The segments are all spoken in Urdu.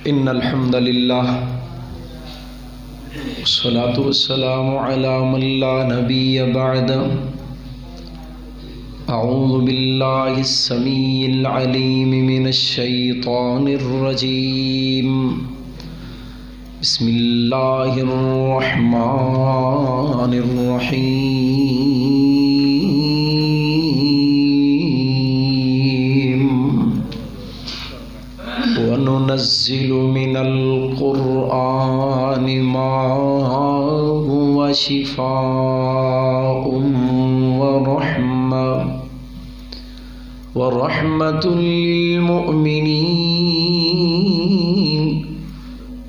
ان الحمد للہ والصلاة والسلام علی من لا نبی بعد اعوذ باللہ السمیع العلیم من الشیطان الرجیم بسم اللہ الرحمن الرحیم وننزل من القرآن ما هو شفاء ورحمة للمؤمنين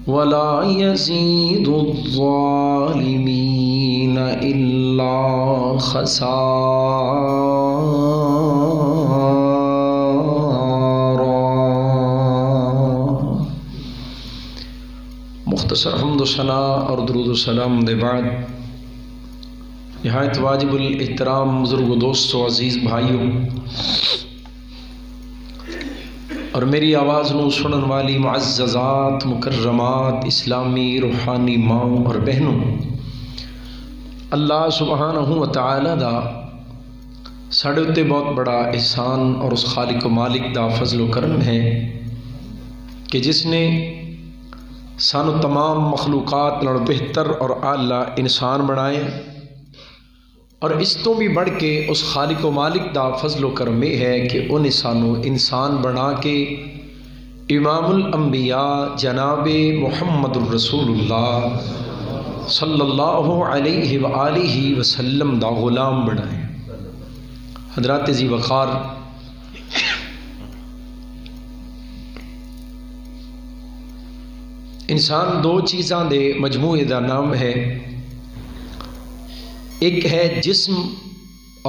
ولا يزيد الظالمين إلا خسارا۔ مختصر حمد و ثنا اور درود و سلام دے بعد نہایت واجب الاحترام بزرگ و دوستو عزیز بھائیوں اور میری آواز نو سنن والی معززات مکرمات اسلامی روحانی ماں اور بہنوں، اللہ سبحانہ و تعالی دا ساڈے اُتے بہت بڑا احسان اور اس خالق و مالک دا فضل و کرم ہے کہ جس نے سانو تمام مخلوقات نال بہتر اور اعلیٰ انسان بنائے، اور اس تو بھی بڑھ کے اس خالق و مالک دا فضل و کرم ہے کہ انہیں سانو انسان بنا کے امام الانبیاء جناب محمد الرسول اللہ صلی اللہ علیہ وآلہ وسلم دا غلام بنائے۔ حضرات ذی وقار، انسان دو چیزاں دے مجموعے دا نام ہے، ایک ہے جسم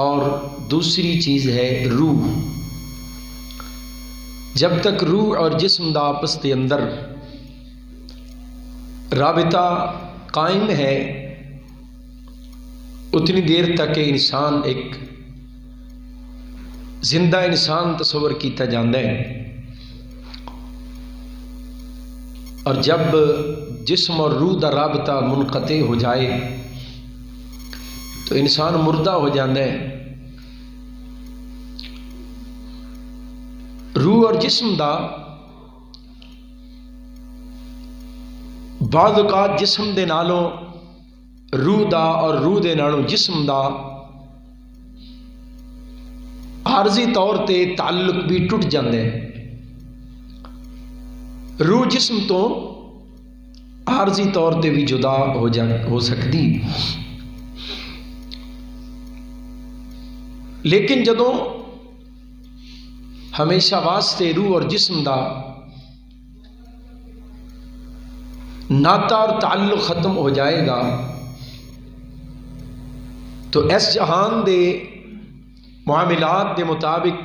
اور دوسری چیز ہے روح۔ جب تک روح اور جسم دا آپس کے اندر رابطہ قائم ہے اتنی دیر تک انسان ایک زندہ انسان تصور کیتا جاتا ہے، اور جب جسم اور روح دا رابطہ منقطع ہو جائے تو انسان مردہ ہو جاتا ہے۔ روح اور جسم دا بعض اوقات جسم دے نالوں روح دا اور روح دے نالوں جسم دا عارضی طور تے تعلق بھی ٹوٹ جاندے ہیں۔ روح جسم تو عارضی طور تے بھی جدا ہو سکتی، لیکن جدوں ہمیشہ واسطے روح اور جسم دا ناتا اور تعلق ختم ہو جائے گا تو اس جہان دے معاملات دے مطابق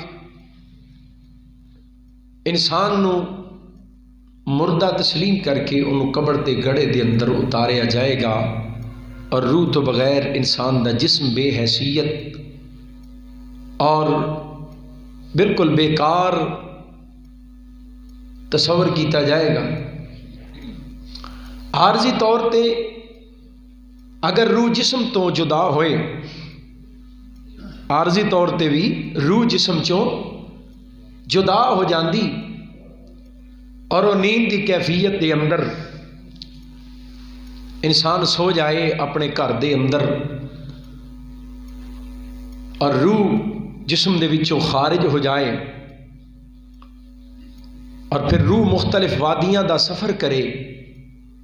انسان نو مردہ تسلیم کر کے انہوں قبر دے گڑے دے اندر اتاریا جائے گا، اور روح تو بغیر انسان دا جسم بے حیثیت اور بالکل بیکار تصور کیتا جائے گا۔ عارضی طور تے اگر روح جسم تو جدا ہوئے، عارضی طور تے بھی روح جسم چوں جدا ہو جاندی اور وہ نیند دی کیفیت دے اندر انسان سو جائے اپنے گھر دے اندر، اور روح جسم دے وچوں خارج ہو جائے، اور پھر روح مختلف وادیاں دا سفر کرے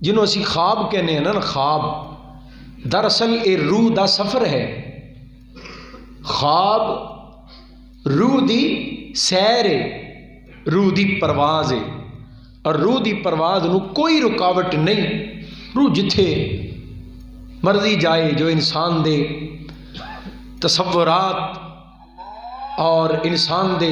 جنہوں اسی خواب کہنے ہیں نا، خواب دراصل اے روح دا سفر ہے۔ خواب روح دی سیر ہے، روح دی پرواز ہے، اور روح دی پرواز نو کوئی رکاوٹ نہیں۔ روح جتھے مرضی جائے، جو انسان دے تصورات اور انسان دے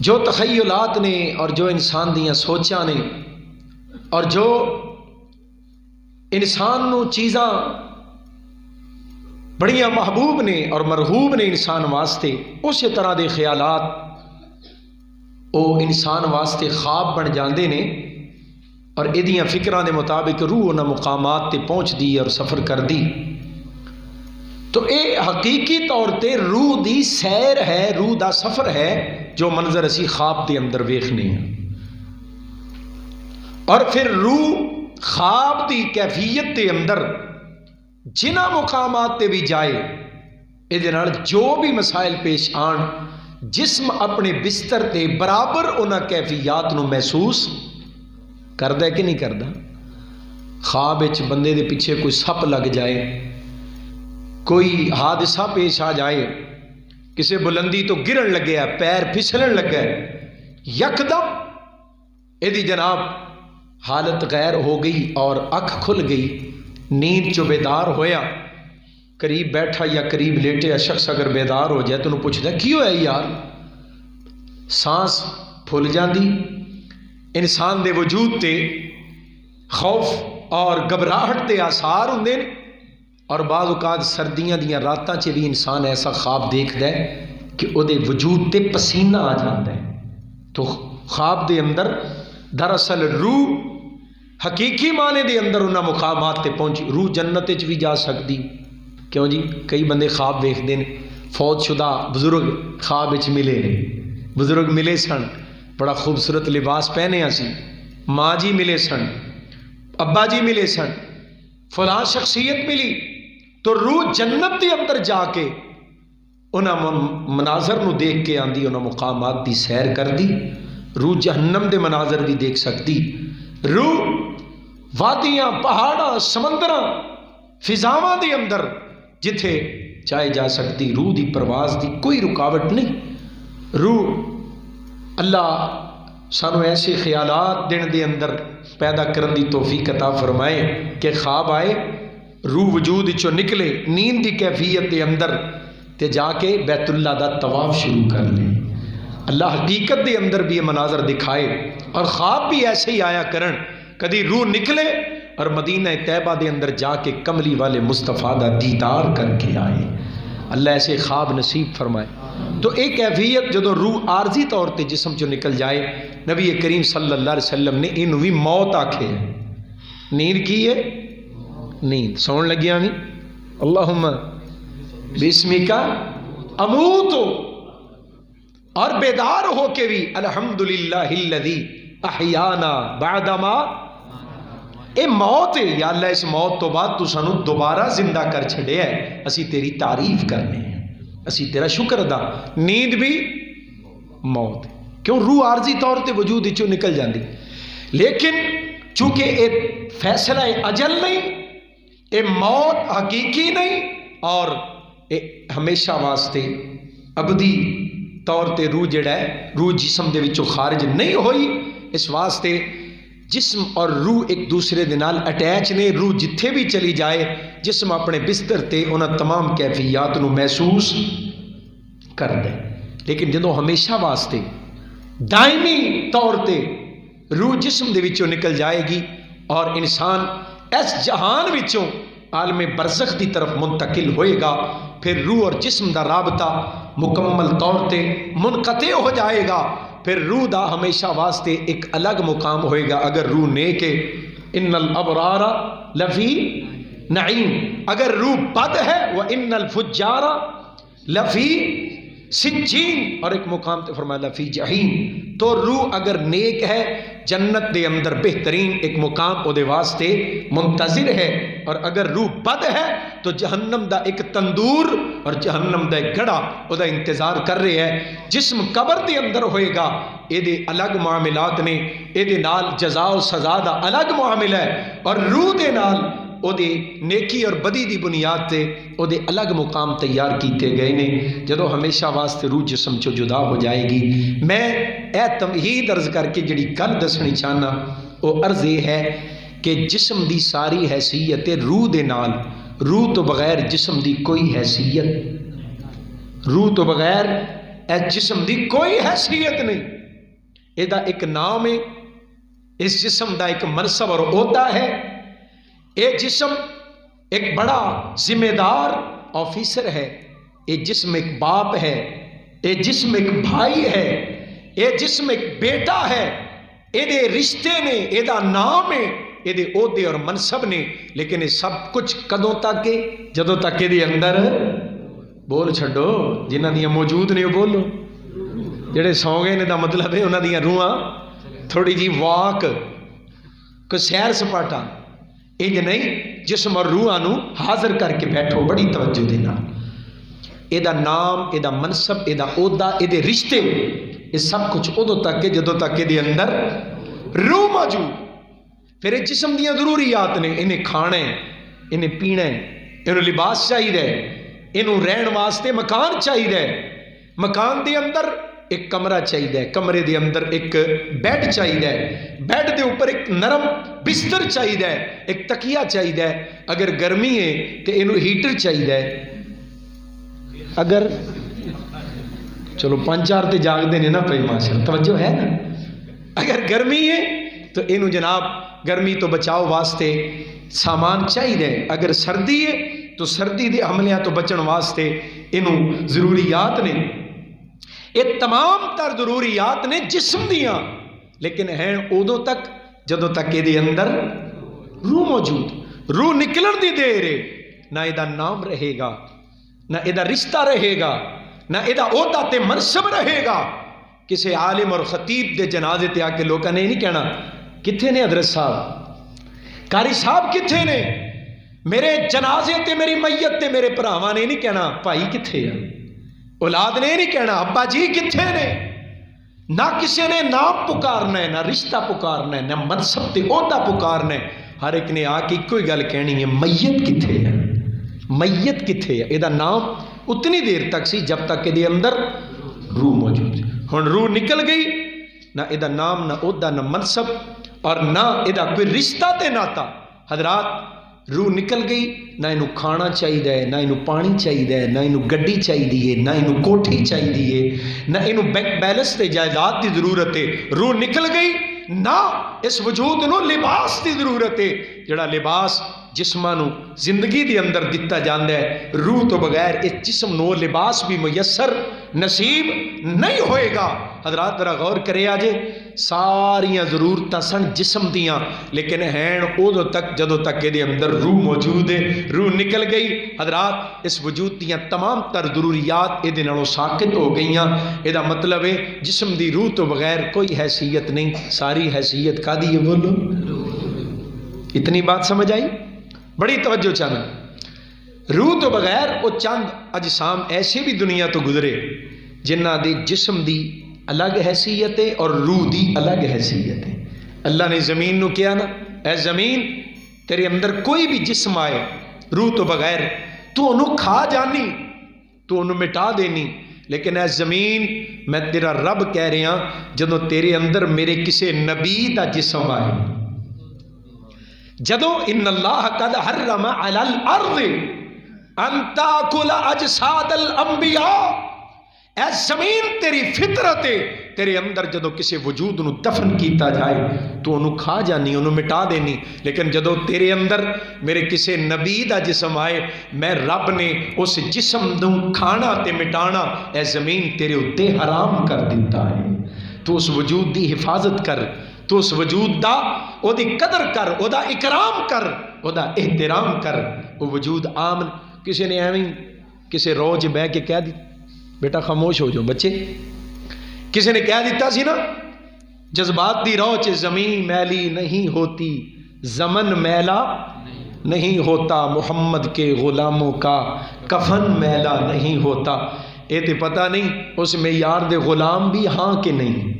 جو تخیلات نے اور جو انسان دیاں سوچاں نے اور جو انسان نو چیزاں بڑیاں محبوب نے اور مرغوب نے انسان واسطے، اسی طرح دے خیالات او انسان واسطے خواب بن جاندے نے اور ایدیاں فکراں دے مطابق روح انہاں مقامات تے پہنچ دی اور سفر کر دی۔ تو اے حقیقی طور تے روح دی سیر ہے، روح دا سفر ہے جو منظر اسی خواب دے اندر ویکھنے ہیں۔ اور پھر روح خواب دی کیفیت دے اندر جنہ مقامات تے بھی جائے، اے نال جو بھی مسائل پیش آن، جسم اپنے بستر تے برابر انہاں کیفیات نو محسوس کردہ ہے کہ نہیں کردہ؟ خواب وچ بندے دے پیچھے کوئی سپ لگ جائے، کوئی حادثہ پیش آ جائے، کسی بلندی تو گرن لگے ہے، پیر پھسلن لگا ہے، یکدم ایدی جناب حالت غیر ہو گئی اور اکھ کھل گئی، نیند چو بیدار ہویا، قریب بیٹھا یا قریب لیٹے شخص اگر بیدار ہو جائے تو انہوں پوچھتا ہے کیوں ہے یار؟ سانس پھول جاندی، انسان دے وجود تے خوف اور گھبراہٹ تے آثار ہوندے نے، اور بعض اوقات سردیاں دیاں راتاں چ بھی انسان ایسا خواب دیکھدا ہے کہ او دے وجود تے پسینہ آ جاندا ہے۔ تو خواب دے اندر دراصل روح حقیقی معنی دے اندر انہاں مقامات تے پہنچی۔ روح جنت وچ بھی جا سکتی، کیوں جی؟ کئی بندے خواب ویکھدے نے، فوت شدہ بزرگ خواب وچ ملے نے، بزرگ ملے سن، بڑا خوبصورت لباس پہنے سی، ماں جی ملے سن، ابا جی ملے سن، فلاں شخصیت ملی، تو روح جنت دے اندر جا کے انہاں مناظر نو دیکھ کے آندی، انہاں مقامات دی سیر کر دی۔ روح جہنم دے مناظر بھی دیکھ سکتی، روح وادیاں، پہاڑاں، سمندراں، فضاواں دے اندر جتھے چاہے جا سکتی۔ روح دی پرواز دی کوئی رکاوٹ نہیں۔ روح اللہ سانو ایسے خیالات دن دے اندر پیدا کرن دی توفیق عطا فرمائے کہ خواب آئے، روح وجود چو نکلے نیند دی کیفیت دے اندر تے جا کے بیت اللہ دا طواف شروع کر لے۔ اللہ حقیقت دے اندر بھی یہ مناظر دکھائے، اور خواب بھی ایسے ہی آیا کرن، کدی روح نکلے اور مدینہ طیبہ دے اندر جا کے کملی والے مصطفیٰ دا دیدار کر کے آئے۔ اللہ ایسے خواب نصیب فرمائے۔ تو ایک کیفیت جدو روح عارضی طور تے جسم چو نکل جائے، نبی کریم صلی اللہ علیہ وسلم نے انہوں بھی موت آکھے ہے۔ نیند کی ہے؟ نیند سون لگیا بھی اللہم بسمکا اموتو، اور بیدار ہو کے بھی الحمدللہ الذی احیانا بعدما، اے موت ہے یا اللہ، اس موت تو بعد تو سانو دوبارہ زندہ کر چھڑے ہے، اسی تیری تعریف کرنے ہیں، اسی تیرا شکر ادا۔ نیند بھی موت ہے، کیوں؟ روح عارضی طور تے وجود چوں نکل جاندی، لیکن چونکہ اے فیصلہ اجل نہیں، اے موت حقیقی نہیں، اور اے ہمیشہ واسطے ابدی طور تے روح جڑا ہے، روح جسم دے وچوں خارج نہیں ہوئی، اس واسطے جسم اور روح ایک دوسرے دے نال اٹیچ نے۔ روح جتھے بھی چلی جائے، جسم اپنے بستر تے انہاں تمام کیفیات نو محسوس کر دے، لیکن جدوں ہمیشہ واسطے دائمی طور تے روح جسم دے وچوں نکل جائے گی اور انسان اس جہان وچوں عالم برزخ دی طرف منتقل ہوئے گا، پھر روح اور جسم دا رابطہ مکمل طور تے منقطع ہو جائے گا، پھر روح دا ہمیشہ واسطے ایک الگ مقام ہوئے گا۔ اگر روح نیک ہے، ان الابرار لفی نعیم، اگر روح بد ہے وان الفجار لفی سجین، اور ایک مقام تے فرمایا لفی جہیم۔ تو روح اگر نیک ہے، جنت دے اندر بہترین ایک مقام او دے واسطے منتظر ہے، اور اگر روح بد ہے تو جہنم دا ایک تندور اور جہنم دا ایک گڑا او دا انتظار کر رہے ہے۔ جسم قبر دے اندر ہوئے گا، اے دے الگ معاملات نے، اے دے نال جزا و سزا دا الگ معاملہ ہے، اور روح دے نال او دے نیکی اور بدی دی بنیاد تے او دے الگ مقام تیار کیتے گئے نے۔ جدو ہمیشہ واسطے روح جسم چو جدا ہو جائے گی، میں اے تمہید عرض کر کے جڑی گل دسنی چاہنا او عرض یہ ہے کہ جسم دی ساری حیثیت روح دے نال، روح تو بغیر جسم دی کوئی حیثیت، روح تو بغیر اے جسم دی کوئی حیثیت نہیں۔ اے دا ایک نام ہے، اس جسم دا ایک منصب اور عہدہ ہے۔ اے جسم ایک بڑا ذمہ دار آفیسر ہے، یہ جسم ایک باپ ہے، یہ جسم ایک بھائی ہے، یہ جسم ایک بیٹا ہے، یہ رشتے نے، یہ نام ہے، یہ عہدے اور منصب نے، لیکن یہ سب کچھ کدوں تک ہے؟ جدوں تک یہ اندر بول چھڈو جنہ دیاں موجود نے وہ بولو، جڑے سو گئے نے دا مطلب ہے انہاں دیاں روحاں تھوڑی جی واک کوئی سیر سپاٹا انج نہیں، جسم اور روحاں نو حاضر کر کے بیٹھو بڑی توجہ دینا۔ یہ نام، یہ منصب، یہ عہدہ، یہ رشتے، یہ سب کچھ ادو تک ہے جدوں تک یہ اندر روح موجود۔ پھر یہ جسم دیاں ضروریات نے، انہیں کھانا ہے، انہیں پینا ہے، انہوں لباس چاہیے، انہوں رہن واسطے مکان چاہیے، مکان دے اندر ایک کمرہ چاہیے، کمرے دے اندر ایک بیڈ چاہیے، بیڈ دے اوپر ایک نرم بستر چاہیے، ایک تکیہ چاہیے، اگر گرمی ہے تو انہوں ہیٹر چاہیے، اگر چلو 5-4 تے جاگ دینے نا پئی ماشاءاللہ توجہ ہے نا، اگر گرمی ہے تو انہوں جناب گرمی تو بچاؤ واسطے سامان چاہیے، اگر سردی ہے تو سردی دے حملیاں تو بچن واسطے انہوں ضروریات نے، یہ تمام تر ضروریات نے جسم دیاں، لیکن ہیں ادو تک جدوں تک یہ اندر روح موجود۔ روح نکلن دی دیر ہے نہ یہ نام رہے گا، نہ یہ رشتہ رہے گا، نہ یہ عہدہ تے منصب رہے گا۔ کسی عالم اور خطیب دے جنازے تے آ کے لوگوں نے نہیں کہنا کتھے نے حضرت صاحب، قاری صاحب کتھے نے، میرے جنازے تے میری میت تے میرے بھراواں نے نہیں کہنا بھائی کتھے ہے، اولاد نے نہیں کہنا ابا جی کتھے نے، نہ کسی نے نام پکارنا ہے، نہ رشتہ پکارنا ہے، نہ منصب تے عہدہ پکارنا ہے، ہر ایک نے آ کے کوئی گل کہنی ہے میت کتھے ہے، میت کتھے ہے۔ یہ نام اتنی دیر تک سی جب تک یہ اندر روح موجود ہے۔ ہن روح نکل گئی، نہ یہ نام، نہ عہدہ، نہ منصب، اور نہ یہ کوئی رشتہ تے ناتا۔ حضرات روح نکل گئی، نہ انہوں کھانا چاہیے، نہ انہوں پانی چاہیے، نہ انہوں گڈی چاہیے، نہ انہوں کوٹھی چاہیے، نہ انہوں بینک بیلنس تے جائیداد دی ضرورت ہے۔ روح نکل گئی، نہ اس وجود نو لباس دی ضرورت ہے، جڑا لباس جسمانو زندگی دی اندر دتا جاندہ ہے، روح تو بغیر اس جسم نو لباس بھی میسر نصیب نہیں ہوئے گا۔ حضرات ذرا غور کرے آجے، ساریاں ضرورتاں سن جسم دیاں، لیکن ہیں ادو تک جدو تک یہ اندر روح موجود ہے۔ روح نکل گئی حضرات، اس وجود دیاں تمام تر ضروریات یہ نالوں ساکت ہو گئیاں۔ یہ مطلب ہے جسم دی روح تو بغیر کوئی حیثیت نہیں، ساری حیثیت کا دی ہے بولو۔ اتنی بات سمجھ آئی؟ بڑی توجہ چاہنا، روح تو بغیر وہ چند اجسام ایسے بھی دنیا تو گزرے جنہ دی جسم دی الگ حیثیت ہے اور روح دی الگ حیثیت ہے۔ اللہ نے زمین نو کیا نا، اے زمین تیرے اندر کوئی بھی جسم آئے روح تو بغیر تو انہوں کھا جانی، تو انہوں مٹا دینی، لیکن اے زمین میں تیرا رب کہہ رہا جدو تیرے اندر میرے کسے نبی دا جسم آئے، جدو ان اللہ قد حرم علی الارض ان تاکل اجساد الانبیاء، اے زمین تیری فطرت ہے، تیرے اندر جدو کسی وجود نو دفن کیتا جائے تو انہوں کھا جانی، انہوں مٹا دینی، لیکن جدو تیرے اندر میرے کسی نبی دا جسم آئے، میں رب نے اس جسم نو کھانا تے مٹانا اے زمین تیرے اتے حرام کر دیتا ہے۔ تو اس وجود دی حفاظت کر، تو اس وجود دا او دی قدر کر، او دا اکرام کر، او دا احترام کر۔ وہ وجود عام کسی نے ایویں کسی روج بہ کے کہہ دی بیٹا خاموش ہو جاؤ بچے، کسی نے کہہ دیتا سی نا جذبات دی روچ زمین میلی نہیں ہوتی، زمن میلا نہیں ہوتا، محمد کے غلاموں کا کفن میلا نہیں ہوتا۔ یہ تو پتہ نہیں اس معیار دے غلام بھی ہاں کہ نہیں،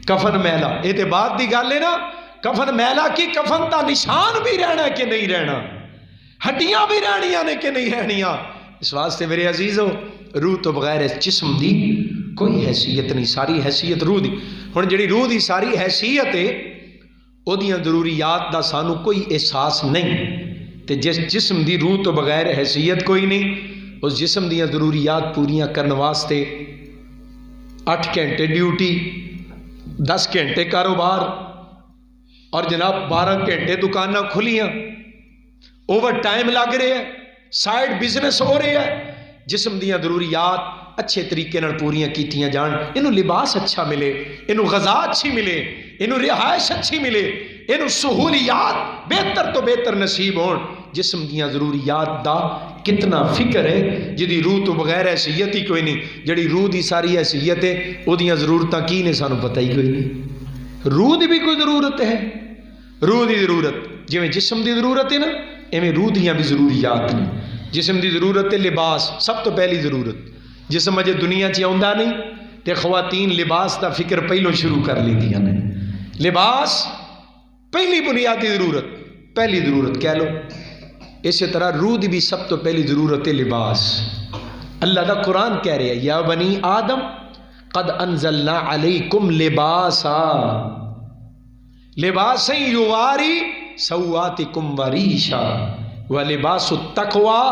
کفن میلا یہ تو بات دی گل ہے نا، کفن میلا کی کفن دا نشان بھی رہنا کہ نہیں رہنا، ہڈیاں بھی رہنیاں نے کہ نہیں رہنیاں۔ اس واسطے میرے عزیزو روح تو بغیر اس جسم دی کوئی حیثیت نہیں، ساری حیثیت روح دی۔ ہن جڑی روح دی ساری حیثیت ہے او دیاں ضروریات دا سانو کوئی احساس نہیں، تے جس جسم دی روح تو بغیر حیثیت کوئی نہیں، اس جسم دیاں ضروریات پوریاں کرنے واسطے 8 گھنٹے ڈیوٹی، 10 گھنٹے کاروبار اور جناب 12 گھنٹے دکاناں کھلیاں، اوور ٹائم لگ رہے ہیں، سائڈ بزنس ہو رہا ہے، جسم دیاں ضروریات اچھے طریقے نال پوریاں کیتیاں جان، انہوں لباس اچھا ملے، انہوں غذا اچھی ملے، انہوں رہائش اچھی ملے، انہوں سہولیات بہتر تو بہتر نصیب ہون۔ جسم دیاں ضروریات دا کتنا فکر ہے، جدی روح تو بغیر حیثیت ہی کوئی نہیں، جڑی روح دی ساری حیثیت ہے او دیاں ضرورتاں کی نے سانو پتہ ہی کوئی نہیں۔ روح دی بھی کوئی ضرورت ہے، روح دی ضرورت جویں جسم دی ضرورت ہے نا، ایویں روح دیاں بھی ضروریات نے۔ جسم دی ضرورت ہے لباس، سب تو پہلی ضرورت۔ جسم اجے دنیا چ آوندا نہیں تے خواتین لباس دا فکر پہلوں شروع کر لیندیاں نے۔ لباس پہلی بنیادی ضرورت، پہلی ضرورت کہہ لو۔ اسی طرح روح دی بھی سب تو پہلی ضرورت ہے لباس۔ اللہ دا قرآن کہہ رہے ہیں یا بنی آدم قد انزلنا علیکم لباسا لباسا یواری سوآتکم وریشا ولباس التقوی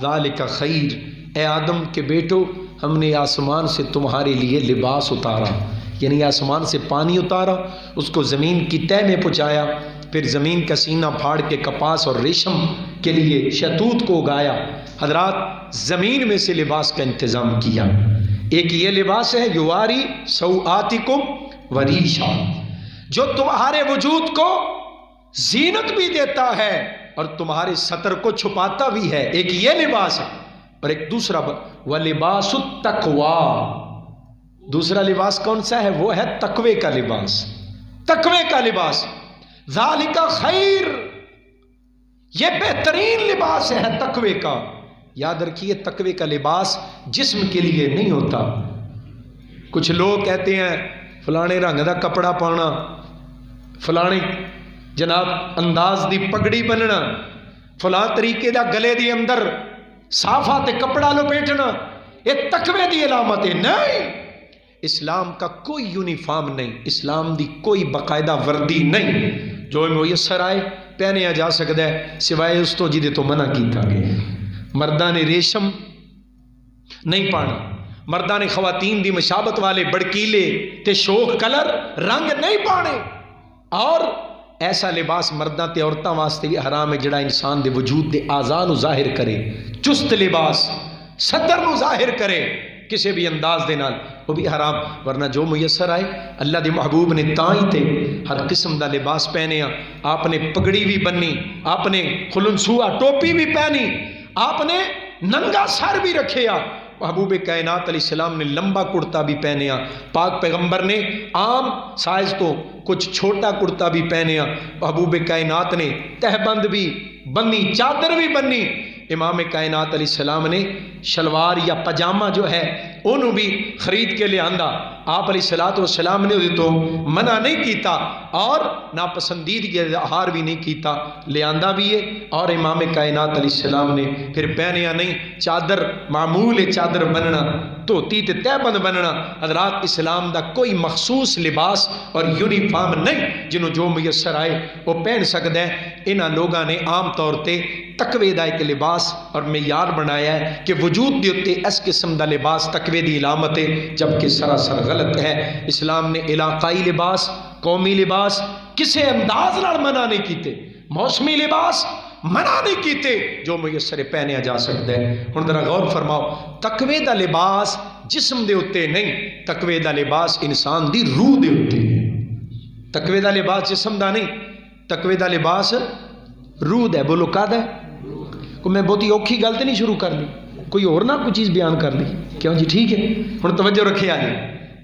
ذالک خیر۔ اے آدم کے بیٹو، ہم نے آسمان سے تمہارے لیے لباس اتارا، یعنی آسمان سے پانی اتارا، اس کو زمین کی تہ میں پہنچایا، پھر زمین کا سینہ پھاڑ کے کپاس اور ریشم کے لیے شہتوت کو اگایا۔ حضرات زمین میں سے لباس کا انتظام کیا۔ ایک یہ لباس ہے یواری سوآتکم وریشا، جو تمہارے وجود کو زینت بھی دیتا ہے اور تمہارے ستر کو چھپاتا بھی ہے، ایک یہ لباس ہے۔ اور ایک دوسرا وَلِبَاسُ التَّقْوَى، دوسرا لباس کون سا ہے؟ وہ ہے تقوی کا لباس، تقوی کا لباس۔ ذالک خیر، یہ بہترین لباس ہے تقوی کا۔ یاد رکھیے تقوی کا لباس جسم کے لیے نہیں ہوتا۔ کچھ لوگ کہتے ہیں فلانے رنگ دا کپڑا پانا، فلانے جناب انداز دی پگڑی بننا، فلاں طریقے دا گلے دی اندر صافہ تے کپڑا لپیٹنا، یہ تقوی دی علامت ہے۔ نہیں، اسلام کا کوئی یونیفارم نہیں، اسلام دی کوئی باقاعدہ وردی نہیں جو میسر آئے پہنیا جا سکتا ہے، سوائے اس تو جدے تو منع کیتا گیا۔ مرداں نے ریشم نہیں پانا، مرداں نے خواتین دی مشابت والے بڑکیلے تے شوخ کلر رنگ نہیں پانے، اور ایسا لباس مرداں تے عورتاں واسطے بھی حرام ہے جڑا انسان دے وجود دے اعضاء نو ظاہر کرے۔ چست لباس صدر نو ظاہر کرے کسی بھی انداز دے نال، وہ بھی حرام۔ ورنہ جو میسر آئے، اللہ دے محبوب نے تاں ہی تے ہر قسم دا لباس پہنے، آپ نے پگڑی بھی بننی، آپ نے خلنسوہ ٹوپی بھی پہنی، آپ نے ننگا سر بھی رکھے۔ محبوب کائنات علیہ السلام نے لمبا کرتا بھی پہنیا، پاک پیغمبر نے عام سائز تو کچھ چھوٹا کرتا بھی پہنیا، محبوب کائنات نے تہبند بھی بنی، چادر بھی بنی۔ امام کائنات علیہ السلام نے شلوار یا پجامہ جو ہے انہوں بھی خرید کے لے آندہ، آپ علیہ السلام نے اسے تو منع نہیں کیتا اور ناپسندیدگی اظہار بھی نہیں کیتا، لے آندہ بھی ہے۔ اور امام کائنات علیہ السلام نے پھر پہنیا نہیں، چادر معمول ہے چادر بننا، دھوتی تے تہبند بننا۔ حضرات اسلام دا کوئی مخصوص لباس اور یونیفارم نہیں جنہوں جو میسر آئے وہ پہن سکتا ہے۔ انہاں لوگاں نے عام طور تے تقوی دا ایک لباس اور معیار بنایا ہے کہ وجود دے اتے اس قسم دا لباس تقوی دی علامت ہے، جبکہ سراسر غلط ہے۔ اسلام نے علاقائی لباس، قومی لباس کسے انداز نال منع نہیں کیتے، موسمی لباس منع نہیں کیتے، جو میسر پہنیا جا سکتا ہے۔ ہن ذرا غور فرماؤ، تقوی دا لباس جسم دے اتے نہیں، تقوی دا لباس انسان دی روح دے اتے ہے۔ تقوی دا لباس جسم دا نہیں، تقوی دا لباس روح دا ہے۔ بولو کا دا ہے؟ میں بہت ہی اوکھی گل تے نہیں شروع کر لی، کوئی اور نہ کوئی چیز بیان کر لی، کیوں جی؟ ٹھیک ہے، ہن توجہ رکھے آ جی،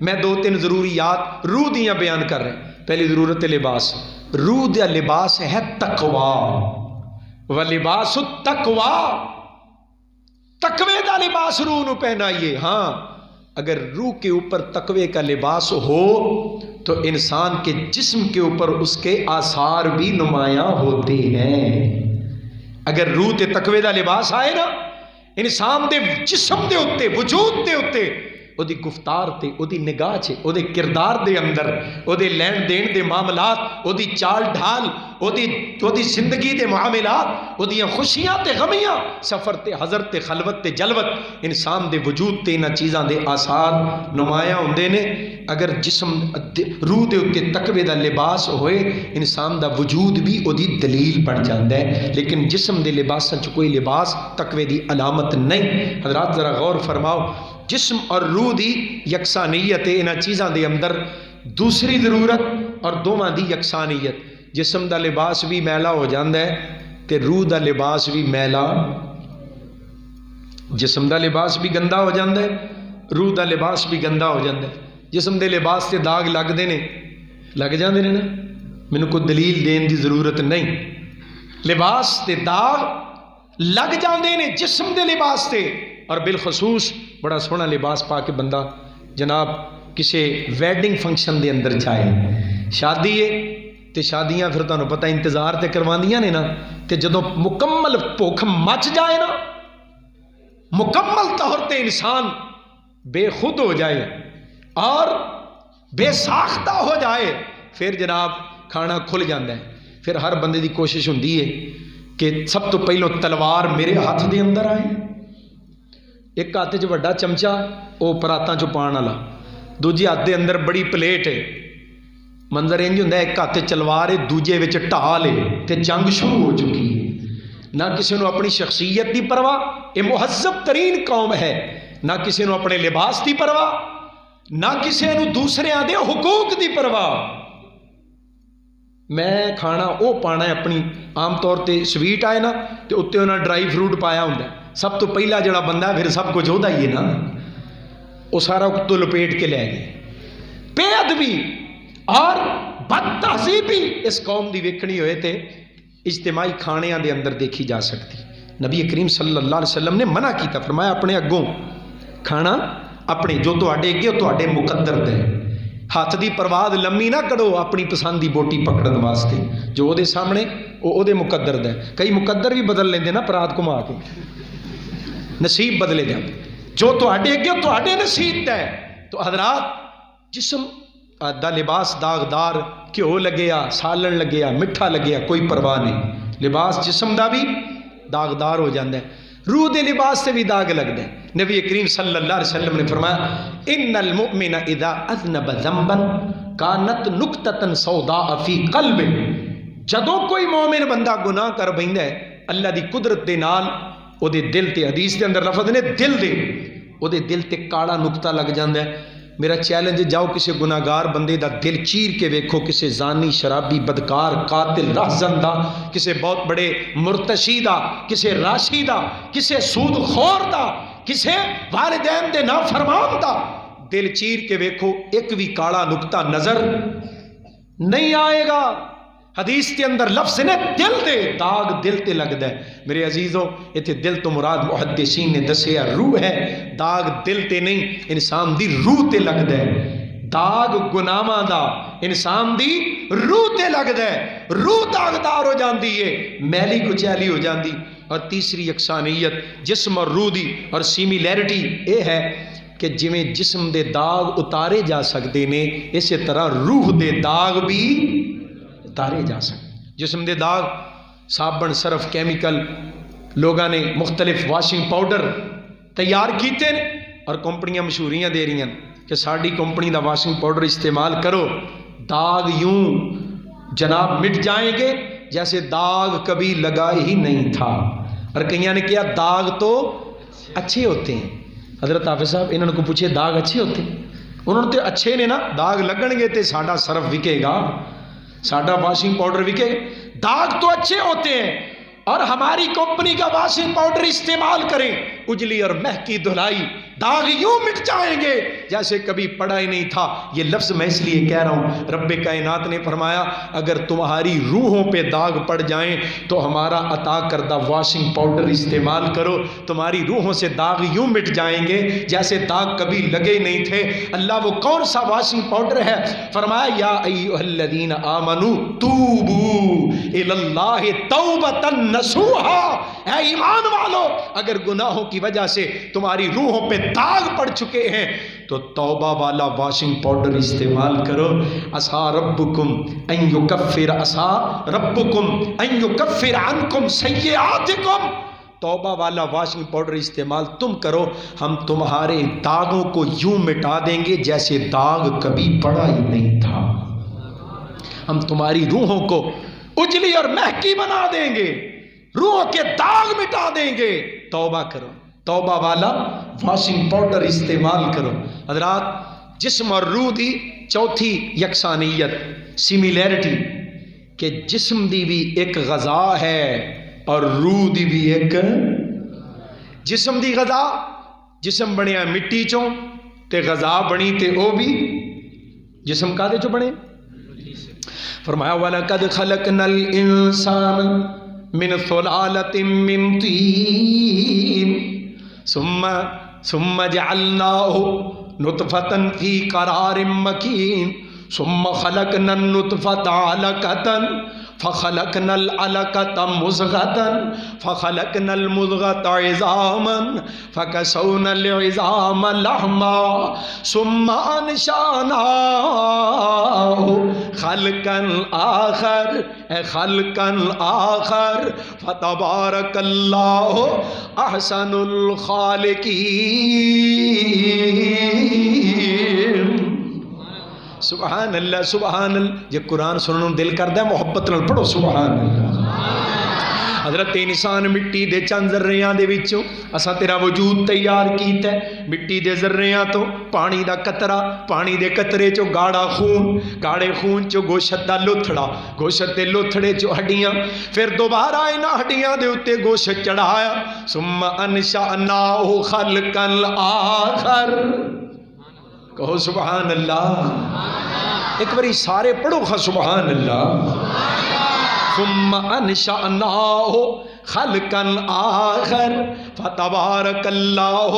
میں دو تین ضروریات روح دیاں بیان کر رہے ہیں۔ پہلی ضرورت ہے لباس، روح دا لباس ہے تقوی، ولباس التقوی، تقوی دا لباس روح نو پہنائیے۔ ہاں، اگر روح کے اوپر تقوی کا لباس ہو تو انسان کے جسم کے اوپر اس کے آثار بھی نمایاں ہوتے ہیں۔ اگر روح تے تقوی دا لباس آئے نا، انسان دے جسم دے اتے، وجود دے اتے وہ دی گفتار تے، وہ دی نگاہ چے، وہ دے کردار دے اندر، وہ دے لین دین دے معاملات، وہ دی چال ڈھال، وہ دی زندگی دے معاملات، وہ دیاں خوشیاں تے غمیاں، سفر تے حضر تے خلوت تے جلوت، انسان دے وجود تے انہاں چیزاں دے آثار نمایاں ہوندے نے۔ اگر جسم روح دے اتے تقوی دا لباس ہوئے، انسان دا وجود بھی وہ دی دلیل بن جاندہ ہے، لیکن جسم دے لباساں چ کوئی لباس تقوی دی علامت نہیں۔ حضرات ذرا غور فرماؤ، جسم اور روح دی یکسانیت انہاں چیزاں دے اندر دوسری ضرورت اور دوواں دی یکسانیت۔ جسم دا لباس بھی میلا ہو جاندہ ہے تے روح دا لباس بھی میلا، جسم دا لباس بھی گندا ہو جاندہ ہے، روح دا لباس بھی گندا ہو جاندہ ہے۔ جسم دے لباس تے داغ لگ جاندے نے نا، مینوں کوئی دلیل دین دی ضرورت نہیں، لباس تے داغ لگ جاندے نے جسم دے لباس تے۔ اور بالخصوص بڑا سونا لباس پا کے بندہ جناب کسی ویڈنگ فنکشن دے اندر جائے، شادی ہے تے شادیاں پھر تانوں پتہ انتظار تے کرواندیاں نے نا، تے جدوں مکمل بھوک مچ جائے نا، مکمل طور تے انسان بے خود ہو جائے اور بے ساختہ ہو جائے، پھر جناب کھانا کھل جاندہ ہے۔ پھر ہر بندے دی کوشش ہوندی ہے کہ سب تو پہلو تلوار میرے ہاتھ دے اندر آئے، ایک ہاتھ چ وڈا چمچا وہ پراتاں چ پان والا، دوجے ہاتھ دے اندر بڑی پلیٹ ہے، منظر انج ہوندا ہے ایک ہاتھ تلوار ہے دوجے وچ ڈھال ہے تے جنگ شروع ہو چکی ہے۔ نہ کسی نو اپنی شخصیت دی پرواہ، یہ مہذب ترین قوم ہے، نہ کسی نو اپنے لباس دی پرواہ، نہ کسی نو دوسرے دے حقوق دی پرواہ۔ میں کھانا او پانا ہے اپنی، عام طور تے سویٹ آئے نا تے اتنے انہاں ڈرائی فروٹ پایا ہوندا ہے، سب تو پہلا جڑا بندہ ہے پھر سب کچھ ہوتا ہی ہے نا، وہ سارا تو لپیٹ کے لے گئے۔ بے ادبی اور بد تہذیبی اس قوم دی ویکھنی ہوئے تے اجتماعی کھانیاں دے اندر دیکھی جا سکتی۔ نبی کریم صلی اللہ علیہ وسلم نے منع کیتا، فرمایا اپنے اگوں کھانا اپنے جو تواڈے اگے وہ تواڈے مقدر دے، ہاتھ دی پرواز لمبی نہ کرو اپنی پسند دی بوٹی پکڑن واسطے، جو وہ دے سامنے وہ دے مقدر دے۔ کئی مقدر بھی بدل لیندے نا پرات گھما کے، نصیب بدلے جاتے، جو تواڈے اگے تواڈے نصیب دے۔ تو حضرات جسم دا لباس داغدار، گھیو لگیا، سالن لگیا، مٹھا لگیا، کوئی پرواہ نہیں، لباس جسم دا بھی داغدار ہو جاندہ ہے، روح دے لباس سے بھی داغ لگتا ہے۔ نبی کریم صلی اللہ علیہ وسلم نے فرمایا ان المؤمن اذا اذنب ذنبا کانت نقطۃ سوداء فی قلب، جدوں کوئی مومن بندہ گناہ کر بیندا ہے اللہ دی قدرت دے نال او دے دل تے، حدیث دے اندر لفظ نے دل دے، او دے دل تے کاڑا نقطہ لگ جاندا ہے۔ میرا چیلنج، جاؤ کسی گناہگار بندے دا دل چیر کے ویکھو، کسی زانی، شرابی، بدکار، قاتل، رہزن دا، کسی بہت بڑے مرتشی دا، کسی راشی دا، کسی سود خور دا، کسی والدین دے نافرمان دا دل چیر کے ویکھو، ایک بھی کاڑا نقطہ نظر نہیں آئے گا۔ حدیث کے اندر لفظ نے دل دے، داغ دل تے لگدا ہے۔ میرے عزیزوں ایتھے دل تو مراد محدثین نے دسیا روح ہے، داغ دل تے نہیں، انسان دی روح تے لگدا ہے۔ داغ گناہاں دا انسان دی روح تے لگدا ہے، روح داغدار ہو جاندی ہے، میلی کچیلی ہو جاندی۔ اور تیسری یکسانیت جسم اور روح دی اور سیمیلیرٹی اے ہے کہ جویں جسم دے داغ اتارے جا سکتے نے، اسی طرح روح دے داغ بھی اتارے جا سکتے۔ جسم دے داغ صابن، صرف، کیمیکل، لوگاں نے مختلف واشنگ پاؤڈر تیار کیتے ہیں اور کمپنیاں مشہوریاں دے رہی ہیں کہ ساڑی کمپنی دا واشنگ پاؤڈر استعمال کرو، داغ یوں جناب مٹ جائیں گے جیسے داغ کبھی لگا ہی نہیں تھا۔ اور کئیاں نے کیا داغ تو اچھے ہوتے ہیں۔ حضرت حافظ صاحب انہوں کو پوچھے داغ اچھے ہوتے ہیں؟ انہوں نے تو اچھے نے نا، داغ لگن گے تے ساڈا صرف وکے گا، ساڈا واشنگ پاؤڈر وکے گا، داغ تو اچھے ہوتے ہیں۔ اور ہماری کمپنی کا واشنگ پاؤڈر استعمال کریں، اجلی اور مہکی دھلائی، داغ یوں مٹ جائیں گے جیسے کبھی پڑا ہی نہیں تھا۔ یہ لفظ میں اس لیے کہہ رہا ہوں، رب کائنات نے فرمایا اگر تمہاری روحوں پہ داغ پڑ جائیں تو ہمارا عطا کردہ واشنگ پاؤڈر استعمال کرو، تمہاری روحوں سے داغ یوں مٹ جائیں گے جیسے داغ کبھی لگے نہیں تھے۔ اللہ وہ کون سا واشنگ پاؤڈر ہے؟ فرمایا یا ایھا الذین آمنوا توبوا الی اللہ توبۃ نصوحا، اے ایمان والو اگر گناہوں کی وجہ سے تمہاری روحوں پہ داغ پڑ چکے ہیں تو توبہ والا واشنگ پاؤڈر استعمال کرو. عسیٰ ربکم ان یکفر عنکم سیئاتکم. توبہ والا واشنگ پاؤڈر استعمال تم کرو، ہم تمہارے داغوں کو یوں مٹا دیں گے جیسے داغ کبھی پڑا ہی نہیں تھا. ہم تمہاری روحوں کو اجلی اور مہکی بنا دیں گے، روحوں کے داغ مٹا دیں گے. توبہ کرو، توبہ والا واشنگ پاؤڈر استعمال کرو. حضرات، جسم اور روح دی چوتھی یکسانیت، سمیلیرٹی، کہ جسم دی بھی ایک غذا ہے اور روح دی بھی ایک. جسم دی غذا، جسم بنیا مٹی چوں تے غذا بنی تے او بھی جسم کا دے چوں بنے. فرمایا وَلَقَدْ خَلَقْنَا الْإِنسَانَ مِنْ ثُلَالَةٍ مِّنْ طِينٍ ثُمَّ جَعَلْنَاهُ نُطْفَةً فِي قَرَارٍ مَّكِينٍ ثُمَّ خَلَقْنَا النُّطْفَةَ عَلَقَةً فخلقنا العلقة مضغة فخلقنا المضغة عظاما فكسونا العظام لحما ثم أنشأناه خلقا آخر فتبارك الله أحسن الخالقين. سبحان اللہ، سبحان اللہ. جے قرآن سننے دل کر دے محبت نال پڑھو سبحان اللہ. حضرت انسان مٹی دے چند ذریاں دے وچوں اساں تیرا وجود تیار کیتا ہے. مٹی دے ذریاں تو پانی دا قطرہ، پانی دے قطرے چوں گاڑا خون، گاڑے خون چوں گوشت دا لوتھڑا، گوشت دے لوتھڑے چوں ہڈیاں، پھر دوبارہ انہاں ہڈیاں دے اتے گوشت چڑھایا. ثم انشأناه خلقا آخر. کہو سبحان اللہ. ایک باری سارے پڑھو خا سبحان اللہ. ثم انشأناه خلقا آخر فتبارک اللہ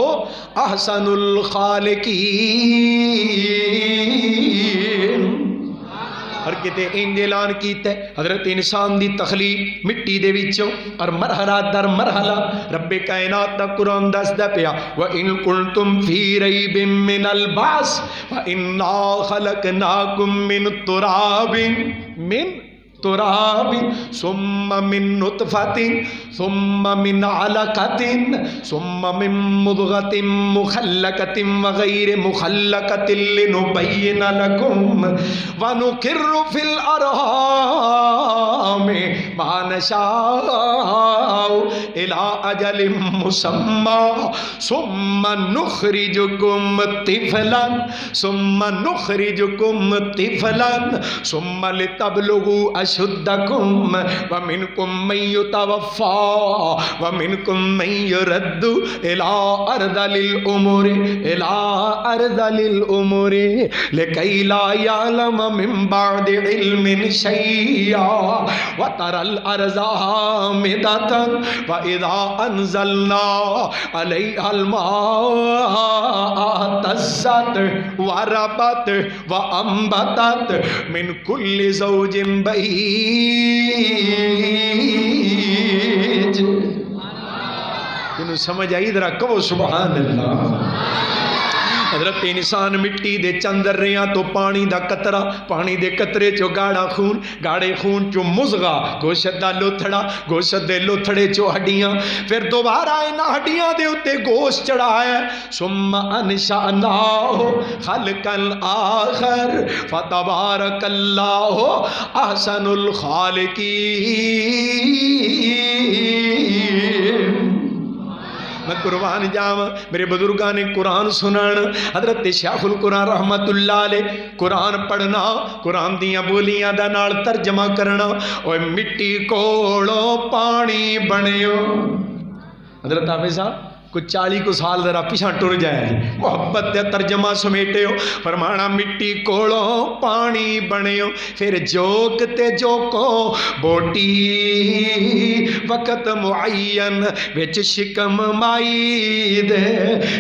احسن الخالقین. اور کتے انج اعلان کیتا ہے حضرت انسان دی تخلیق مٹی دے وچوں اور مرحلہ در مرحلہ رب کائنات دا قرآن دسدا پیا وَإِن كُنتُمْ فِي رَيْبٍ مِّنَ الْبَعْثِ فَإِنَّا خَلَقْنَاكُم مِّن تُرَابٍ ثم من نطفة ثم من علقة ثم من مضغة مخلقة وغير مخلقة لنبين لكم ونقر في الأرحام ما نشاء إلى أجل مسمى ثم نخرجكم طفلا ثم لتبلغوا أشدكم ومنكم من يتوفى ومنكم من يرد إلى أرذل الأمور لكي لا يعلم من بعد علم شيئا وترى الأرض هامدة وإذا أنزلنا عليها الماء اهتزت وربت وأنبتت من كل زوج بهيج. جنہوں سمجھ آئی ذرا کہو سبحان اللہ. حضرت انسان مٹی دے چند ذریاں تو پانی دا قطرہ، پانی دے قطرے چو گاڑا خون، گاڑے خون چو مزغہ گوشت دا لوتھڑا، گوشت دے لوتھڑے چو ہڈیاں، پھر دوبارہ انہاں ہڈیاں دے اتے گوشت چڑھایا. ثم انشأناه خلقا آخر فتبارک اللہ احسن الخالقین. میں قربان جاواں میرے بزرگان قرآن سنان حضرت شیخ القرآن رحمت اللہ علیہ قرآن پڑھنا، قرآن دیاں بولیاں دا نال ترجمہ کرنا. اوے مٹی کولوں پانی بنیو. حضرت حافظ صاحب کچھ 40 سال ذرا پیچھا ٹر جائے جی محبت دے ترجمہ سمیٹے ہو. فرمانا مٹی کولوں پانی بنیو پھر جوک تے جوکو بوٹی وقت معین وچ شکم مائی دے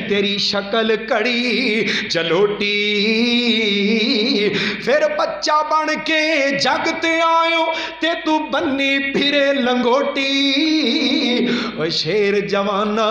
تیری شکل کڑی چلوٹی پھر بچہ بن کے جگ تے آئیو تے تو بنی پھرے لنگوٹی. او شیر جوانا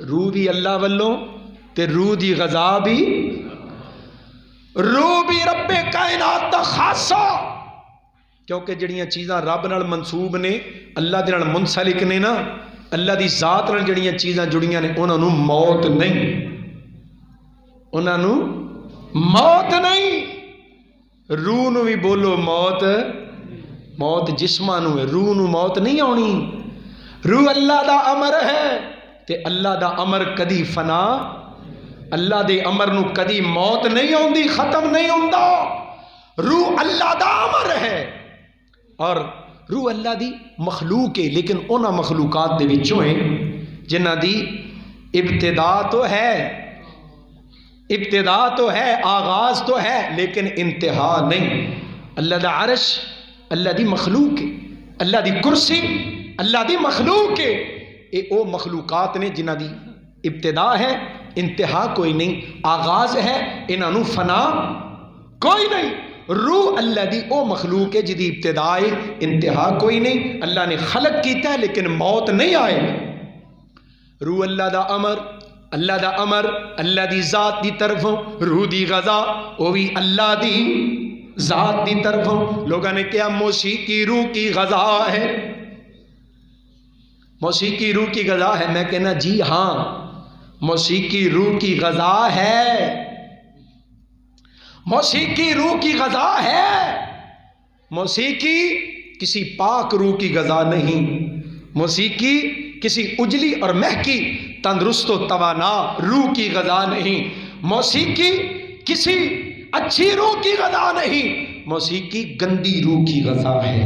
روح بھی اللہ والوں تے روح دی غذا بھی، روح بھی رب کائنات دا خاصہ، کیونکہ جڑیاں چیزاں رب نال منسوب نے، اللہ دے نال منسلک نے نا، اللہ دی ذات نال جڑیاں چیزاں جڑیاں نے انہاں نوں موت نہیں، انہاں نوں موت نہیں۔ روح نو بھی بولو موت، موت جسماں نو ہے، روح نو موت نہیں آنی۔ روح اللہ دا امر ہے تے اللہ دا امر کدی فنا، اللہ دے امر نو کدی موت نہیں آندی، ختم نہیں ہوندا۔ روح اللہ دا امر ہے اور روح اللہ دی مخلوق ہے، لیکن انہاں مخلوقات دے وچوں ہے جنہاں دی ابتدا تو ہے، ابتدا تو ہے، آغاز تو ہے، لیکن انتہا نہیں۔ اللہ دا عرش اللہ دی مخلوق ہے، اللہ دی کرسی اللہ دی مخلوق ہے، اے او مخلوقات نے جنہاں دی ابتدا ہے، انتہا کوئی نہیں، آغاز ہے، انہاں نوں فنا کوئی نہیں۔ روح اللہ دی او مخلوق ہے جدی ابتدا ہے، انتہا کوئی نہیں۔ اللہ نے خلق کیتا ہے لیکن موت نہیں آئے۔ روح اللہ دا امر، اللہ دا امر اللہ دی ذات دی طرفوں، روح دی غذا وہ بھی اللہ دی ذات دی طرفوں۔ لوگوں نے کہا موسیقی روح کی غذا ہے، موسیقی روح کی غذا ہے، میں کہنا جی ہاں موسیقی روح کی غذا ہے، موسیقی روح کی غذا ہے۔ موسیقی کسی پاک روح کی غذا نہیں، موسیقی کسی اجلی اور مہکی تندرست و توانا روح کی غذا نہیں، موسیقی کسی اچھی روح کی غذا نہیں، موسیقی گندی روح کی غذا ہے،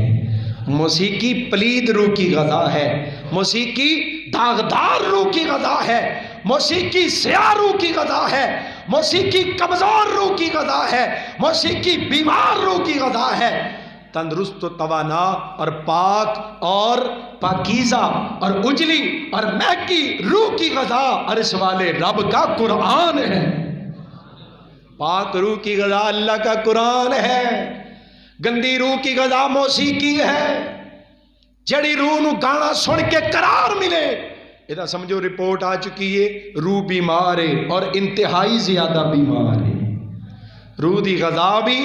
موسیقی پلید روح کی غذا ہے، موسیقی داغدار روح کی غذا ہے، موسیقی سیاہ روح کی غذا ہے، موسیقی کمزور روح کی غذا ہے، موسیقی بیمار روح کی غذا ہے۔ تندرست و توانا اور پاک اور پاکیزہ اور اجلی اور مہکی روح کی غذا عرش والے رب کا قرآن ہے۔ پاک روح کی غذا اللہ کا قرآن ہے، گندی روح کی غذا موسیقی ہے۔ جڑی روح نو گانا سن کے قرار ملے، یہ سمجھو رپورٹ آ چکی ہے روح بیمار ہے اور انتہائی زیادہ بیمار ہے۔ روح دی غذا بھی،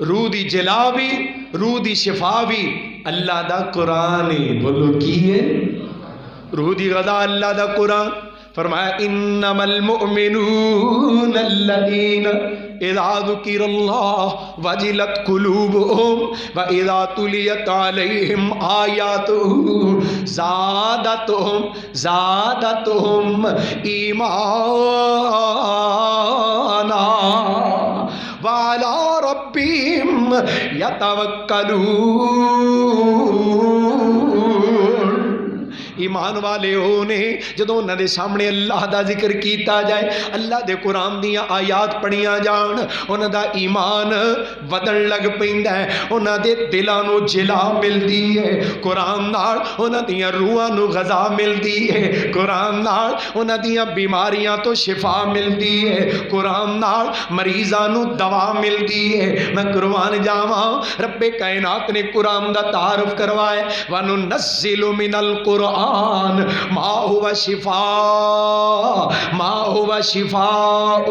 روح دی جلا بھی، روح دی شفا بھی اللہ دا قرآن ہے۔ بولو کی ہے؟ روح دی غذا اللہ دا قرآن۔ فرمایا انما المؤمنون الذین اذا ذکر اللہ وجلت قلوبهم واذا تلیت علیہم آیاتہ زادتهم ایمانا وعلی ربهم یتوکلون۔ ایمان والے ہونے جدوں انہاں دے سامنے اللہ دا ذکر کیتا جائے، اللہ دے قرآن دیاں آیات پڑھیاں جان، انہاں دا ایمان ودن لگ پیندا ہے، انہاں دے دلاں نوں جلا ملدی ہے، قرآن نال انہاں دیاں روحاں نوں غذا ملدی ہے، قرآن نال انہاں دیاں بیماریاں تو شفا ملدی ہے، قرآن نال مریضاں نوں دوا ملدی ہے۔ میں قربان جاواں، رب کائنات نے قرآن دا تعارف کروایا، وَنُنَزِّلُ مِنَ الْقُرْآنِ ما هو شفاء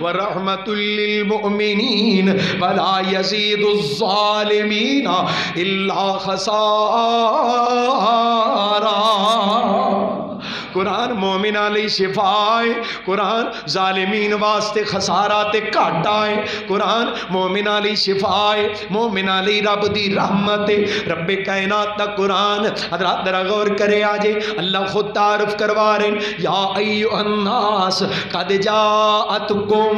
ورحمة للمؤمنين ولا يزيد الظالمين إلا خسارا۔ قرآن مومن علی شفا ہے، قرآن ظالمین واسطے خسارہ تے گھاٹا ہے، قرآن مومن علی شفا ہے، مومن علی رب دی رحمت ہے۔ رب کائنات دا قرآن حضرات ذرا غور کرے آجے، اللہ خود تعارف کروا رہے ہیں، یا ایھا الناس قد جاءتکم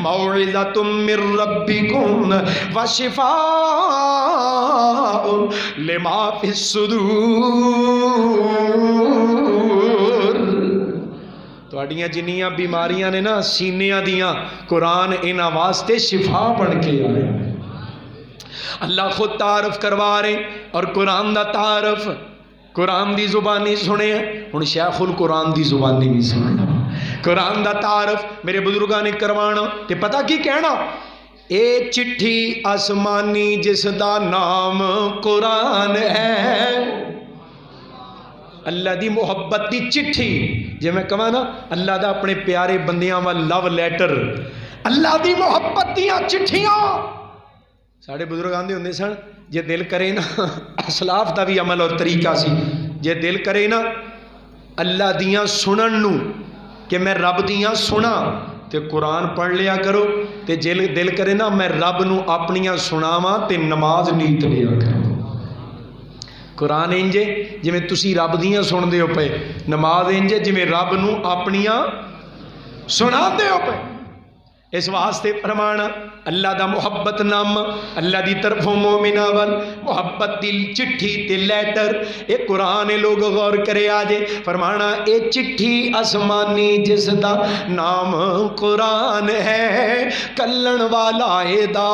موعظۃ من ربکم وشفاء لما فی الصدور۔ تواڈیاں جنیاں بیماریاں نے نا سینیاں دیاں، قرآن انہاں واسطے شفا بن کے آیا۔ اللہ خود تعارف کروا رہے اور قرآن دا تعارف قرآن دی زبانی سنے، ہن شیخ القرآن دی زبانی بھی سنے۔ قرآن دا تعارف میرے بزرگاں نے کروانا تے پتہ کی کہنا، اے چٹھی آسمانی جس دا نام قرآن ہے، اللہ دی محبت دی چٹھی، جی میں کہاں نا اللہ دا اپنے پیارے بندیاں وا لو لیٹر، اللہ دی محبت دیاں چٹھیاں۔ ساڑھے بزرگ آندے ہوندے سن جے دل کرے نا، اسلاف دا بھی عمل اور طریقہ سی، جے دل کرے نا اللہ دیاں سنن نو کہ میں رب دیاں سنا تے قرآن پڑھ لیا کرو، تے دل کرے نا میں رب نو اپنیاں سناواں تے نماز نیت لیا کرو۔ قرآن انجے جی میں تسی رب دیاں سن دے ہو پے، نماز انجے جی میں رب نو اپنیاں سنا دے ہو پے۔ اس واسطے فرمانا اللہ دا محبت نام، اللہ دی طرفوں مومنہ ول محبت دی چٹھی تے لیٹر، اے قرآن لوگ غور کرے آجے، فرمانا اے چٹھی آسمانی جس دا نام قرآن ہے، کلن والا اے دا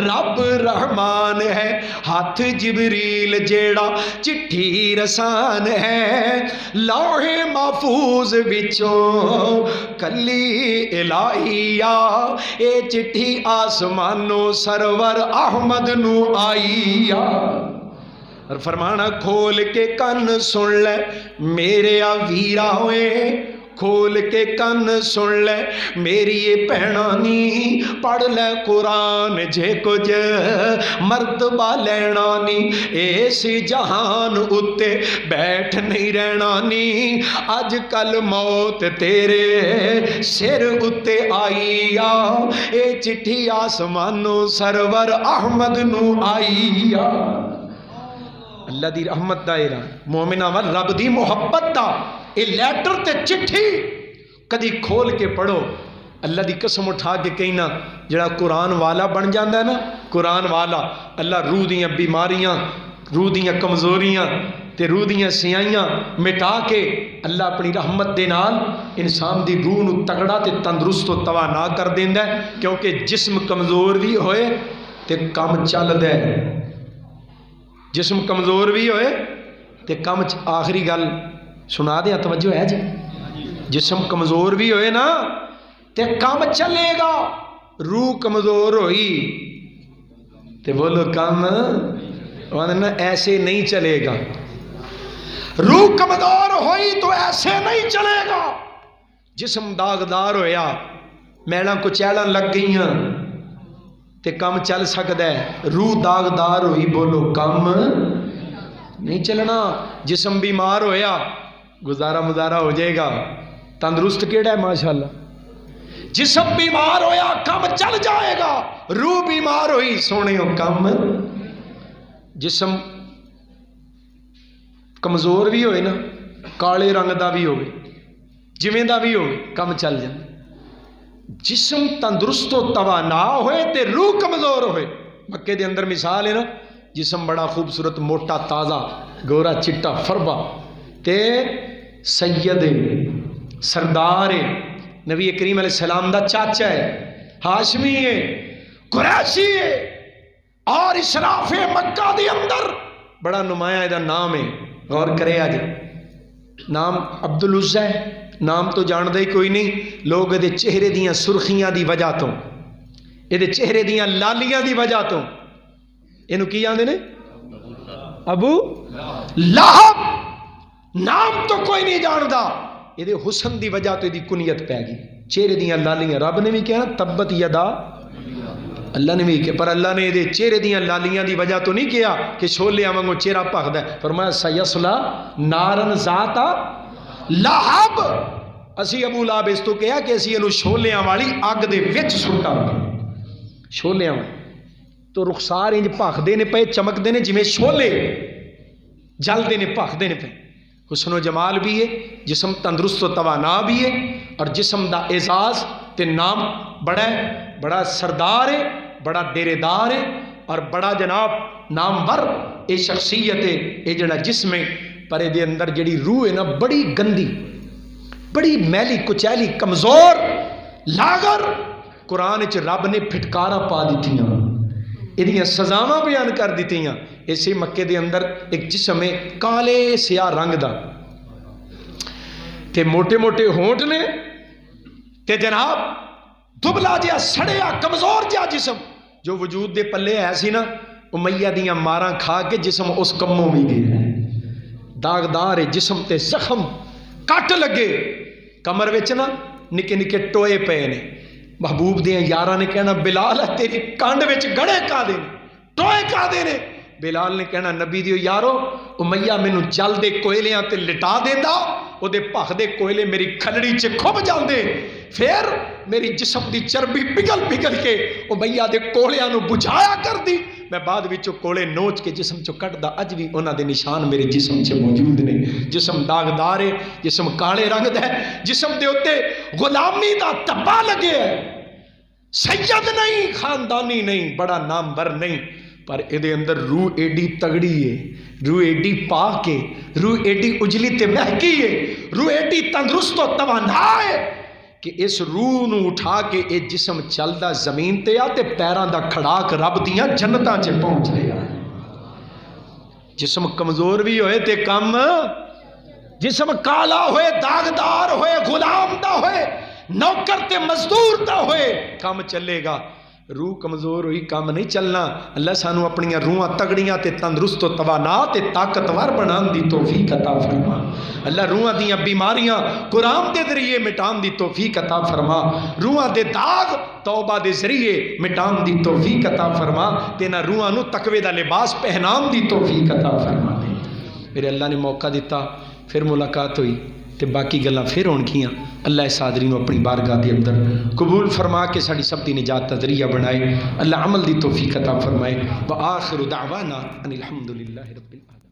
رب رحمان ہے، ہاتھ جبریل جیڑا چٹھی رسان ہے، لوح محفوظ وچوں کلی الہی اے چٹھی آسمانوں سرور احمد نو آئی، اور فرمانا کھول کے کن سن لے میرے ویرا ہوئے، کھول کے کن سن لے میری یہ پہنانی، پڑھ لے قرآن جے کچھ مرتبہ لینا نی، اس جہان اتے بیٹھ نہیں رہنا نی، اج کل موت تیرے سر اتے آئی، اے چٹھی آسمانوں سرور احمد نو آئی۔ اللہ دی رحمت دا اعلان، مومنہ ول رب دی محبت دا اے لیٹر تے چٹھی کدی کھول کے پڑھو۔ اللہ دی قسم اٹھا کے کہنا جڑا قرآن والا بن جاندہ ہے نا، قرآن والا، اللہ روح دیاں بیماریاں، روح دیاں کمزوریاں تے روح دیاں سیائیاں مٹا کے اللہ اپنی رحمت دے نال انسان دی روح نو تگڑا تے تندرست و توانا کر دیندہ ہے، کیونکہ جسم کمزور بھی ہوئے تے کم چل دے، جسم کمزور بھی ہوئے تے کم آخری گل سنا دیا توجہ ہے جی، جسم کمزور بھی ہوئے نا تے کم چلے گا، روح کمزور ہوئی تے بولو کم ایسے نہیں چلے گا، روح کمزور ہوئی تو ایسے نہیں چلے گا، جسم داغدار ہویا میڑاں کچیڑاں لگ گئیاں تے کم چل سکتا ہے، روح داغدار ہوئی بولو کم نہیں چلنا، جسم بیمار ہویا گزارا مزارا ہو جائے گا، تندرست کیڑا ہے ماشاءاللہ، جسم بیمار ہویا کم چل جائے گا، روح بیمار ہوئی سونے ہو کم، جسم کمزور بھی ہوئے نا، کالے رنگ دا بھی ہوئے، جویں دا بھی ہوئے کم چل جائے، جسم تندرست و توانا ہوئے تے روح کمزور ہوئے۔ مکے دے اندر مثال ہے نا، جسم بڑا خوبصورت موٹا تازہ گورا چٹا فربا تے سید سردار نبی کریم علیہ السلام دا چاچا ہے، ہاشمی ہے، قریشی ہے، اور اشراف مکہ دے اندر بڑا نمایاں دا نام ہے، غور کرے آج نام عبدالعزہ ہے، نام تو جان دے کوئی نہیں، لوگ دے چہرے دیاں سرخیاں دی وجہ تو، دے چہرے دیاں لالیاں دی وجہ تو انہوں کی جاندے نے ابو لہب، نام تو کوئی نہیں جاندا، یہ دے حسن دی وجہ تو یہ دی کنیت پہ گئی، چہرے دیاں لالیاں، رب نے بھی کہا تبت یدا، اللہ نے بھی کہا، پر اللہ نے یہ چہرے دیاں لالیاں دی وجہ تو نہیں کیا کہ شولے آمنگو چہرہ پاک دے، فرمایا سیسلا نارن ذاتا لہب، اسی ابو لہب اس تو کہا کہ اسی انہوں شولیاں والی اگ دے وچ سٹا شولیاں والی، تو رخسار انج پاک دینے پہ چمک دینے جی میں شولے جل دینے پاک دینے پہ، حسن و جمال بھی ہے، جسم تندرست و توانا بھی ہے، اور جسم دا اعزاز تے نام بڑا ہے، بڑا سردار ہے، بڑا ڈیرے دار ہے، اور بڑا جناب نامور اے شخصیت ہے، اے جڑا جسم ہے، پر دے اندر جڑی روح ہے نا بڑی گندی، بڑی میلی کچیلی کمزور لاغر، قرآن چ رب نے پھٹکارا پا دیتیاں، یہ سزاواں بیان کر دیتیاں۔ اسی مکے دے اندر ایک جسم ہے کالے سیاہ رنگ دا تے موٹے موٹے ہونٹ نے تے جناب دبلا جیا سڑیا کمزور جیا جسم، جو وجود دے پلے ہے سی نا امیہ دیاں ماراں کھا کے جسم اس کموں بھی گیا، داغدار جسم تے زخم کٹ لگے کمر وچ نا نکے نکے ٹوئے پے نے محبوب دیاں یاراں نے کہنا بلال تیری کانڈ وچ گڑے کا دے ٹوئے کا دے نے بلال نے کہنا نبی دیو یارو امیہ مینوں جل دے کوئلیاں تے لٹا دیندا او دے پخ دے کوئلے میری کھلڑی چ کھب جاندے پھر میری جسم دی چربی پگھل پگھل کے امیہ دے کوڑیاں نو بجھایا کر دی میں بعد وچوں کوڑے نوچ کے جسم چو کٹدا اج بھی انہاں دے نشان میرے جسم چ موجود نے جسم داغدار ہے جسم کالے رنگ دا ہے جسم دے اوتے غلامی دا تبا لگے ہے سید نہیں خاندانی نہیں بڑا نامور نہیں پر ادھے اندر روح ایڈی تگڑی ہے روح ایڈی پاک ہے روح ایڈی اجلی تے مہکی ہے روح ایڈی تندرست و توانا ہے کہ اس روح نو اٹھا کے اے جسم چلدا زمین تے آ تے پیراں دا کھڑاک رب دیاں جنتاں چ پہنچ رہا ہے جسم کمزور بھی ہوئے تے کم جسم کالا ہوئے داغدار ہوئے غلام دا ہوئے نوکر تے مزدور دا ہوئے کم چلے گا روح کمزور ہوئی کام نہیں چلنا اللہ سانو اپنی روحاں تگڑیاں تے تندرست و توانا تے طاقتور بنان دی توفیق عطا فرما اللہ روحاں دیاں بیماریاں قرآن دے ذریعے مٹان دی توفیق عطا فرما روحاں دے داغ توبہ دے ذریعے مٹان دی توفیق عطا فرما تے نہ روحاں نو تقوی دا لباس پہنان دی توفیق عطا فرما دے میرے اللہ نے موقع دیتا پھر ملاقات ہوئی تے باقی گلاں پھر ہون گیاں اللہ اس حاضری نو اپنی بارگاہ دے اندر قبول فرما کے ساڈی سب دی نجات دا ذریعہ بنائے اللہ عمل دی توفیق عطا فرمائے وآخر دعوانا ان الحمدللہ رب العالمین.